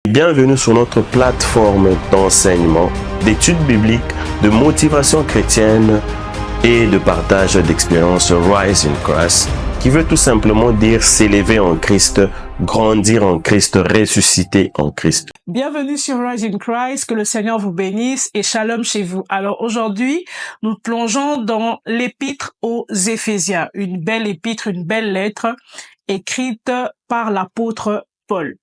Bienvenue sur notre plateforme d'enseignement, d'études bibliques, de motivation chrétienne et de partage d'expériences Rise in Christ, qui veut tout simplement dire s'élever en Christ, grandir en Christ, ressusciter en Christ. Bienvenue sur Rise in Christ, que le Seigneur vous bénisse et shalom chez vous. Alors aujourd'hui, nous plongeons dans l'épître aux Éphésiens, une belle épître, une belle lettre écrite par l'apôtre Paul.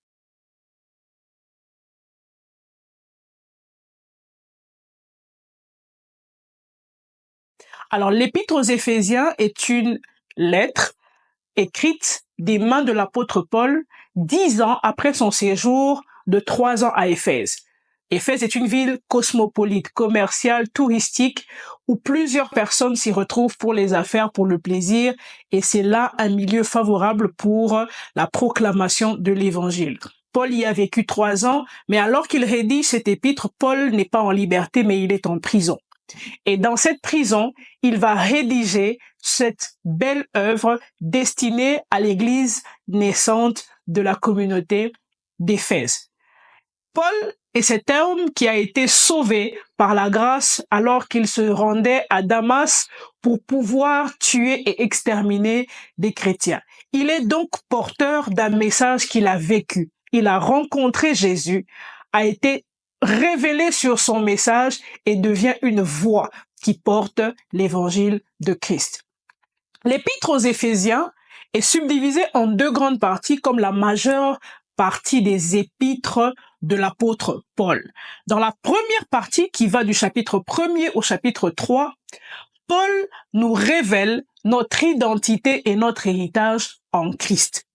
Alors, l'épître aux Éphésiens est une lettre écrite des mains de l'apôtre Paul 10 ans après son séjour de 3 ans à Éphèse. Éphèse est une ville cosmopolite, commerciale, touristique, où plusieurs personnes s'y retrouvent pour les affaires, pour le plaisir, et c'est là un milieu favorable pour la proclamation de l'évangile. Paul y a vécu 3 ans, mais alors qu'il rédige cette épître, Paul n'est pas en liberté, mais il est en prison. Et dans cette prison, il va rédiger cette belle œuvre destinée à l'église naissante de la communauté d'Éphèse. Paul est cet homme qui a été sauvé par la grâce alors qu'il se rendait à Damas pour pouvoir tuer et exterminer des chrétiens. Il est donc porteur d'un message qu'il a vécu. Il a rencontré Jésus, a été révélé sur son message et devient une voix qui porte l'évangile de Christ. L'épître aux Éphésiens est subdivisée en 2 grandes parties comme la majeure partie des épîtres de l'apôtre Paul. Dans la première partie qui va du chapitre 1er au chapitre 3, Paul nous révèle notre identité et notre héritage en Christ.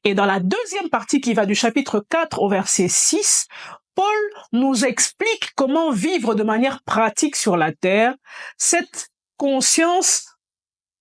Et dans la deuxième partie qui va du chapitre 4 au verset 6, Paul nous explique comment vivre de manière pratique sur la terre cette conscience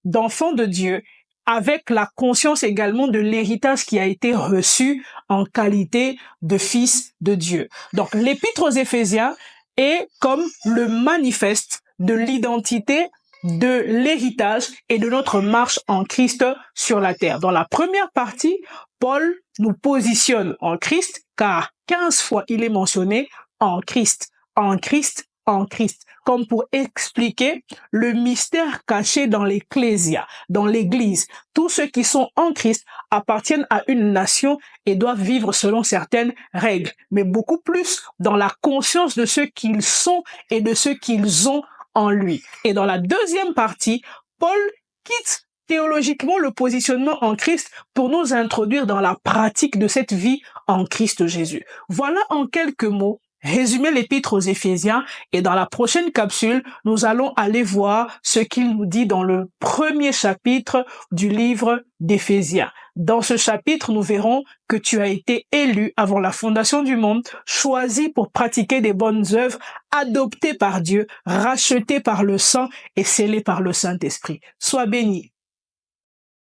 d'enfant de Dieu avec la conscience également de l'héritage qui a été reçu en qualité de fils de Dieu. Donc l'épître aux Éphésiens est comme le manifeste de l'identité, de l'héritage et de notre marche en Christ sur la terre. Dans la première partie, Paul nous positionne en Christ, car 15 fois il est mentionné en Christ, en Christ, en Christ, comme pour expliquer le mystère caché dans l'ecclésia, dans l'église. Tous ceux qui sont en Christ appartiennent à une nation et doivent vivre selon certaines règles, mais beaucoup plus dans la conscience de ce qu'ils sont et de ce qu'ils ont en lui. Et dans la deuxième partie, Paul quitte théologiquement le positionnement en Christ pour nous introduire dans la pratique de cette vie en Christ Jésus. Voilà en quelques mots résumer l'épître aux Éphésiens, et dans la prochaine capsule, nous allons aller voir ce qu'il nous dit dans le premier chapitre du livre d'Éphésiens. Dans ce chapitre, nous verrons que tu as été élu avant la fondation du monde, choisi pour pratiquer des bonnes œuvres, adopté par Dieu, racheté par le sang et scellé par le Saint-Esprit. Sois béni.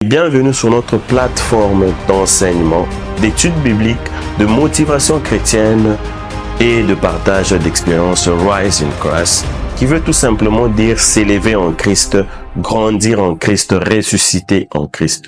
Bienvenue sur notre plateforme d'enseignement, d'études bibliques, de motivation chrétienne et de partage d'expériences Rise in Christ, qui veut tout simplement dire s'élever en Christ, grandir en Christ, ressusciter en Christ.